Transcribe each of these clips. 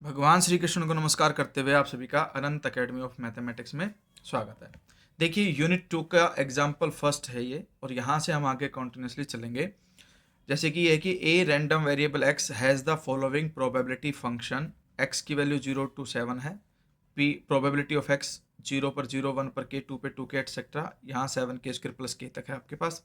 भगवान श्री कृष्ण को नमस्कार करते हुए आप सभी का अनंत अकेडमी ऑफ मैथमेटिक्स में स्वागत है। देखिए यूनिट 2 का एग्जाम्पल फर्स्ट है ये, और यहाँ से हम आगे कंटिन्यूसली चलेंगे। जैसे कि ये है कि a random variable x has the following probability function. X की वैल्यू 0 to 7 है। पी प्रोबेबिलिटी ऑफ एक्स 0 पर 0, 1 पर के, 2 पे 2 के, एटसेट्रा। यहाँ 7k² प्लस के तक है आपके पास।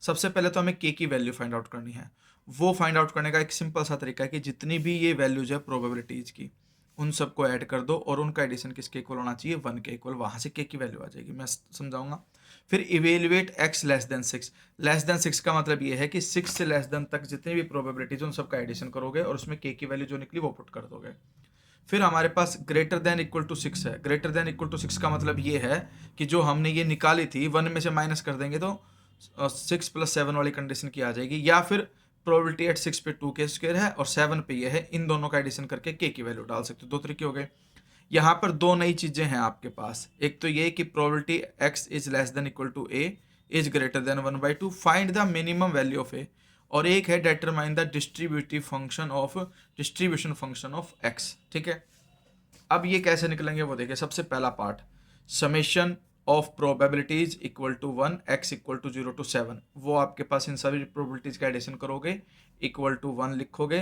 सबसे पहले तो हमें के की वैल्यू फाइंड आउट करनी है। वो फाइंड आउट करने का एक सिंपल सा तरीका है कि जितनी भी ये वैल्यूज है प्रोबेबिलिटीज की, उन सबको ऐड कर दो और उनका एडिशन किसके इक्वल होना चाहिए, 1 के इक्वल। वहाँ से के की वैल्यू आ जाएगी, मैं समझाऊंगा। फिर evaluate x less than 6। Less than 6 का मतलब ये है कि 6 से लेस देन तक जितनी भी प्रोबेबिलिटीज उन सबका एडिशन करोगे और उसमें के की वैल्यू जो निकली वो पुट कर दोगे। फिर हमारे पास ग्रेटर देन इक्वल टू 6 है। ग्रेटर देन इक्वल टू 6 का मतलब ये है कि जो हमने ये निकाली थी 1 में से माइनस कर देंगे तो 6 + 7 वाली कंडीशन की आ जाएगी। या फिर प्रोबेबिलिटी एट 6 पे 2k² है और 7 पे ये है, इन दोनों का एडिशन करके के की वैल्यू डाल सकते हो। दो तरीके हो गए। यहाँ पर दो नई चीजें हैं आपके पास। एक तो ये कि probability x is less than equal to a is greater than 1/2, find the minimum value of a। और एक है determine the distribution function of x। ठीक है, अब ये कैसे निकलेंगे वो देखिए। सबसे पहला part, summation of probabilities equal to 1, x equal to 0 to 7। वो आपके पास इन सभी प्रोबेबिलिटीज का एडिशन करोगे, इक्वल टू 1 लिखोगे।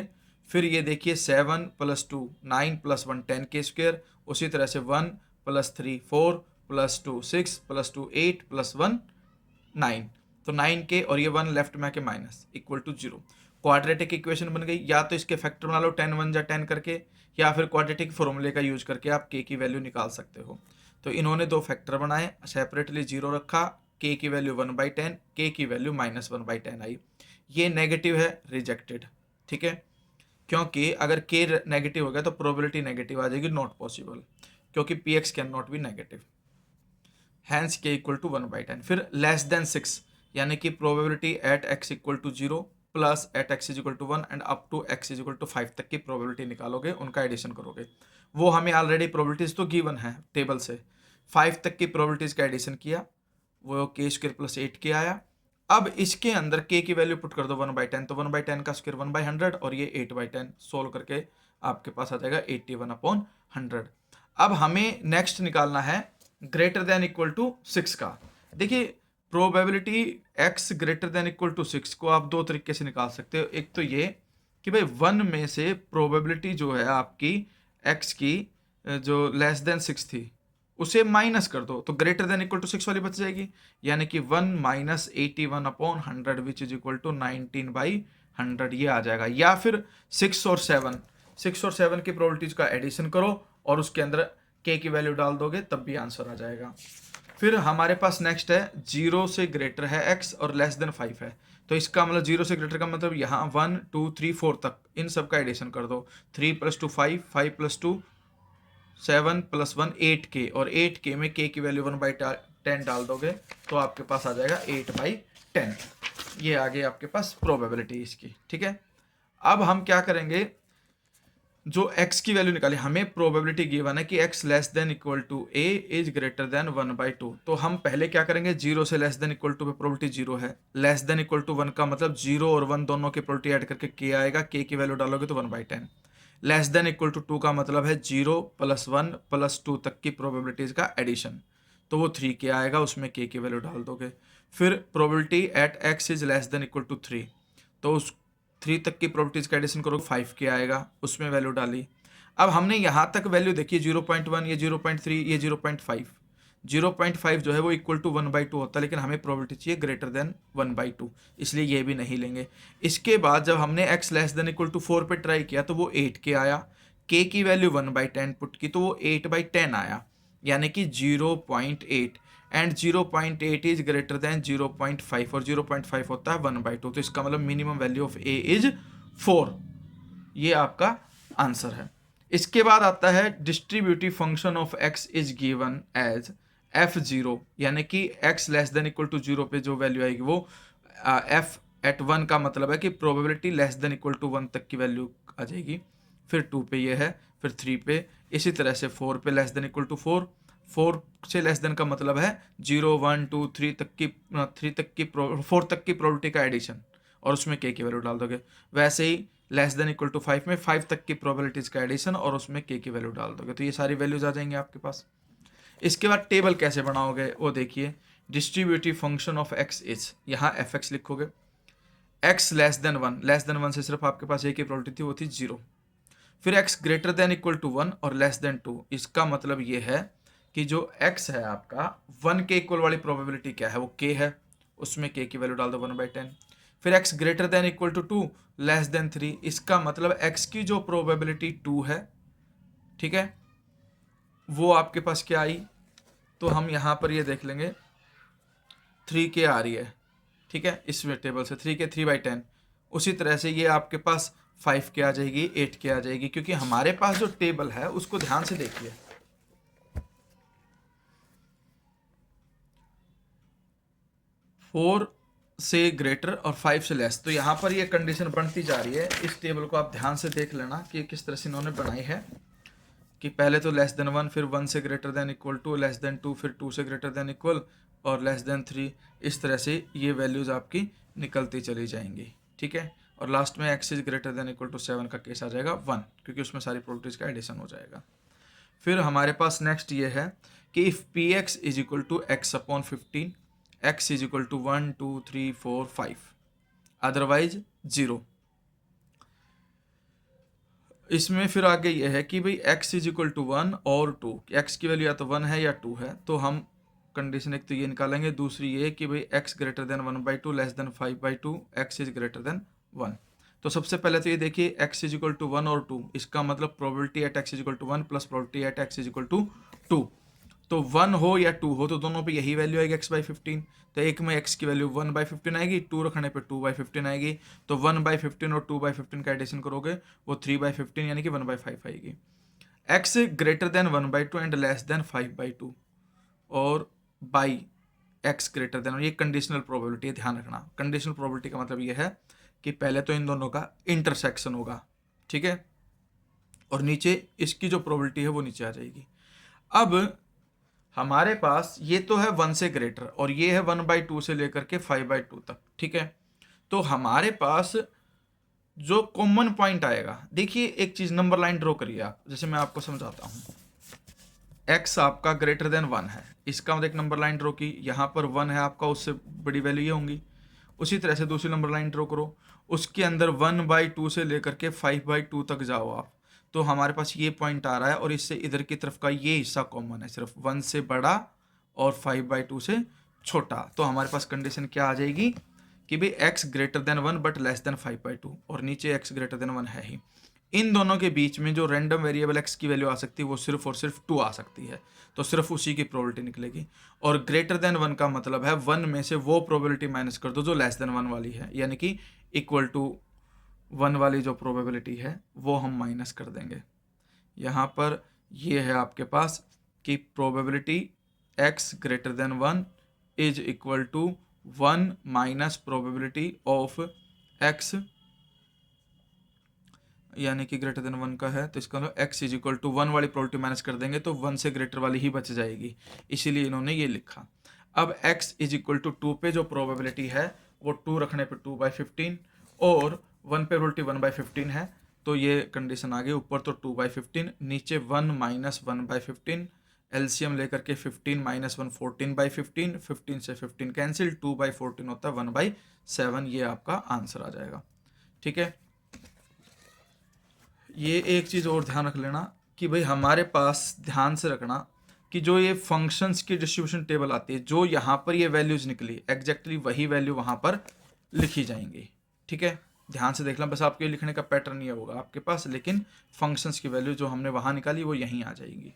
फिर ये देखिए 7 + 2 9 + 1 10k²। उसी तरह से 1 + 3 4 + 2 6 + 2 8 + 1 9। तो 9k और ये 1 लेफ्ट में आके minus, equal to 0। Quadratic equation बन गई। या तो इसके फैक्टर बना लो 10 1 जा 10 करके, या फिर क्वाड्रेटिक फॉर्मूले का यूज करके आप के की वैल्यू निकाल सकते हो। तो इन्होंने दो फैक्टर बनाए, सेपरेटली 0 रखा, के की वैल्यू 1/10, के की वैल्यू -1/10 आई। ये नेगेटिव है, रिजेक्टेड। ठीक है, क्योंकि अगर के नेगेटिव हो गया तो प्रोबेबिलिटी नेगेटिव आ जाएगी, नॉट पॉसिबल, क्योंकि P X can not be negative. Hence k equal to 1/10। फिर लेस देन 6, यानी कि probability at x equal to 0 plus at x is equal to 1 and up to x is equal to 5 तक की probability निकालोगे, उनका addition करोगे। वो हमें ऑलरेडी प्रोबेबिलिटीज तो गिवन है टेबल से। 5 तक की प्रोबेबिलिटीज का एडिशन किया, वो k² + 8k आया। अब इसके अंदर k की वैल्यू पुट कर दो 1/10, तो 1/10 का स्क्वायर 1/100 और ये 8/10 सोल्व करके आपके पास आ जाएगा 81/100। अब हमें नेक्स्ट निकालना है ग्रेटर देन इक्वल टू 6 का। देखिए probability x greater than equal to 6 को आप दो तरीके से निकाल सकते हो। एक तो ये कि भाई 1 में से प्रोबेबिलिटी जो है आपकी x की जो लेस देन 6 थी उसे माइनस कर दो, तो ग्रेटर देन इक्वल टू 6 वाली बच जाएगी, यानी कि 1 - 81/100 विच इज इक्वल टू 19/100 ये आ जाएगा। या फिर 6 और 7 की प्रोबेबिलिटीज का एडिशन करो और उसके अंदर के की वैल्यू डाल दोगे, तब भी आंसर आ जाएगा। फिर हमारे पास नेक्स्ट है 0 से ग्रेटर है x और लेस देन 5 है। तो इसका मतलब 0 से ग्रेटर का मतलब यहाँ 1 2 3 4 तक इन सब का एडिशन कर दो। 3 + 2 5, 5 + 2 7 + 1 8k, और 8k में k की वैल्यू 1/10 डाल दोगे तो आपके पास आ जाएगा 8/10। ये आ गई आपके पास प्रोबेबिलिटी इसकी। ठीक है, अब हम क्या करेंगे, जो x की वैल्यू निकाली, हमें प्रोबेबिलिटी गिवन है कि x less than equal to a is greater than 1/2। तो हम पहले क्या करेंगे, 0 से लेस देन इक्वल टू पे प्रोबेबिलिटी 0 है, लेस देन इक्वल टू 1 का मतलब 0 और 1 दोनों की प्रोबेबिलिटी ऐड करके k आएगा, k की वैल्यू डालोगे तो 1/10। लेस देन इक्वल टू 2 का मतलब है 0 + 1 + 2 तक की प्रोबेबिलिटीज का एडिशन, तो वो 3k आएगा, उसमें k की वैल्यू डाल दोगे। फिर probability at x is less than equal to 3, तो उस 3 तक की प्रोबेबिलिटीज का एडिशन करोगे 5k आएगा, उसमें वैल्यू डाली। अब हमने यहाँ तक वैल्यू देखी 0.1, ये 0.3, ये 0.5। 0.5 जो है वो इक्वल टू 1/2 होता है, लेकिन हमें प्रोबेबिलिटी चाहिए ग्रेटर देन 1/2, इसलिए ये भी नहीं लेंगे। इसके बाद जब हमने x less than equal to 4 पे ट्राई किया तो वो 8k आया, k की वैल्यू 1/10 पुट की तो वो 8/10 आया, यानी कि 0.8, एंड 0.8 इज ग्रेटर देन 0.5 और 0.5 होता है 1/2। तो इसका मतलब minimum value of a is 4। ये आपका आंसर है। इसके बाद आता है distributive function of x is given as f0, यानी कि x less than equal to 0 पे जो वैल्यू आएगी वो f एट 1 का मतलब है कि probability less than equal to 1 तक की वैल्यू आ जाएगी। फिर 2 पे ये है, फिर 3 पे, इसी तरह से 4 पे लेस देन इक्वल टू 4, 4 से लेस देन का मतलब है 0 1 2 3 तक की 4 तक की प्रोबेबिलिटी का एडिशन, और उसमें k की वैल्यू डाल दोगे। वैसे ही लेस देन इक्वल टू 5 में 5 तक की प्रोबेबिलिटीज का एडिशन और उसमें के की वैल्यू डाल दोगे तो ये सारी वैल्यूज आ जाएंगे आपके पास। इसके बाद टेबल कैसे बनाओगे वो देखिए, distributive function of x is, यहाँ एफ एक्स लिखोगे, एक्स लेस देन वन से सिर्फ आपके पास एक ही प्रोबेबिलिटी थी, वो थी 0। फिर X greater than equal to 1 और लेस देन 2, इसका मतलब ये है कि जो x है आपका 1 के इक्वल वाली प्रोबेबिलिटी क्या है, वो k है, उसमें k की वैल्यू डाल दो 1/10। फिर x greater than equal to 2 less than 3, इसका मतलब x की जो प्रोबेबिलिटी 2 है, ठीक है, वो आपके पास क्या आई, तो हम यहाँ पर ये देख लेंगे 3k आ रही है, ठीक है, इस टेबल से 3k 3/10। उसी तरह से ये आपके पास 5k आ जाएगी, 8k आ जाएगी, क्योंकि हमारे पास जो टेबल है उसको ध्यान से देखिए, 4 से ग्रेटर और 5 से लेस, तो यहाँ पर ये कंडीशन बनती जा रही है। इस टेबल को आप ध्यान से देख लेना कि किस तरह से इन्होंने बनाई है, कि पहले तो लेस देन 1, फिर 1 से greater than equal to, less than 2, फिर 2 से ग्रेटर देन इक्वल और लेस देन 3, इस तरह से ये वैल्यूज आपकी निकलती चली जाएंगी, ठीक है। और लास्ट में x is greater than equal to 7 का केस आ जाएगा 1, क्योंकि उसमें सारी प्रोबेबिलिटीज का एडिशन हो जाएगा। फिर हमारे पास नेक्स्ट ये है कि if px is equal to x upon 15, x is equal to 1 2 3 4 5, otherwise 0। इसमें फिर आगे ये है कि भाई x इज इक्वल टू 1 और 2, x की वैल्यू या तो 1 है या 2 है, तो हम कंडीशन एक तो ये निकालेंगे, दूसरी ये कि भाई x greater than 1/2 less than 5/2, x is greater than 1। तो सबसे पहले तो ये देखिए x इज इक्वल टू 1 और 2, इसका मतलब probability at x is equal to 1 plus probability at x is equal to 2, तो 1 हो या 2 हो तो दोनों पे यही वैल्यू आएगी x/15। तो एक में x की वैल्यू 1/15 आएगी, 2 रखने पे 2/15 आएगी, तो 1/15 और 2/15 का एडिशन करोगे वो 3/15 यानी कि 1/5 आएगी। x greater than 1/2 and less than 5/2 और बाई x ग्रेटर देन, ये कंडीशनल प्रोबेबिलिटी है, ध्यान रखना। कंडीशनल प्रोबेबिलिटी का मतलब ये है कि पहले तो इन दोनों का इंटरसेक्शन होगा, ठीक है, और नीचे इसकी जो प्रोबेबिलिटी है वो नीचे आ जाएगी। अब हमारे पास ये तो है 1 से ग्रेटर और ये है 1/2 से लेकर के 5/2 तक, ठीक है। तो हमारे पास जो कॉमन पॉइंट आएगा, देखिए एक चीज नंबर लाइन ड्रॉ करिए आप, जैसे मैं आपको समझाता हूँ। x आपका ग्रेटर देन 1 है, इसका मतलब एक नंबर लाइन ड्रॉ की, यहाँ पर 1 है आपका, उससे बड़ी वैल्यू ये होंगी। उसी तरह से दूसरी नंबर लाइन ड्रॉ करो, उसके अंदर 1/2 से लेकर के 5/2 तक जाओ आप, तो हमारे पास ये पॉइंट आ रहा है और इससे इधर की तरफ का ये हिस्सा कॉमन है, सिर्फ 1 से बड़ा और 5/2 से छोटा। तो हमारे पास कंडीशन क्या आ जाएगी कि भाई x greater than 1 but less than 5/2 और नीचे x ग्रेटर देन 1 है ही। इन दोनों के बीच में जो रैंडम वेरिएबल x की वैल्यू आ सकती है वो सिर्फ और सिर्फ 2 आ सकती है, तो सिर्फ उसी की प्रोबेबिलिटी निकलेगी। और ग्रेटर देन 1 का मतलब है 1 में से वो प्रोबेबिलिटी माइनस कर दो जो लेस देन 1 वाली है, यानी कि इक्वल टू 1 वाली जो प्रोबेबिलिटी है वो हम माइनस कर देंगे। यहाँ पर ये है आपके पास कि probability x greater than 1 is equal to 1 minus probability of x, यानी कि ग्रेटर देन 1 का है तो इसका मतलब x इज इक्वल टू 1 वाली प्रोबेबिलिटी माइनस कर देंगे तो 1 से ग्रेटर वाली ही बच जाएगी, इसीलिए इन्होंने ये लिखा। अब x इज इक्वल टू 2 पे जो प्रोबेबिलिटी है वो 2 रखने पे 2/15 और 1 पे प्रोबेबिलिटी 1/15 है, तो ये कंडीशन आ गई। ऊपर तो 2/15, नीचे 1 माइनस 1/15, एलसीएम लेकर के 15 माइनस 1 14/15, 15 से 15 कैंसिल, 2/14 होता है 1/7, ये आपका आंसर आ जाएगा, ठीक है। ये एक चीज़ और ध्यान रख लेना कि भाई हमारे पास ध्यान से रखना कि जो ये फंक्शंस की डिस्ट्रीब्यूशन टेबल आती है, जो यहाँ पर ये वैल्यूज निकली एग्जैक्टली वही वैल्यू वहाँ पर लिखी जाएंगी, ठीक है। ध्यान से देखना, बस आपके लिखने का पैटर्न ये होगा आपके पास, लेकिन फंक्शंस की वैल्यू जो हमने वहाँ निकाली वो यहीं आ जाएगी।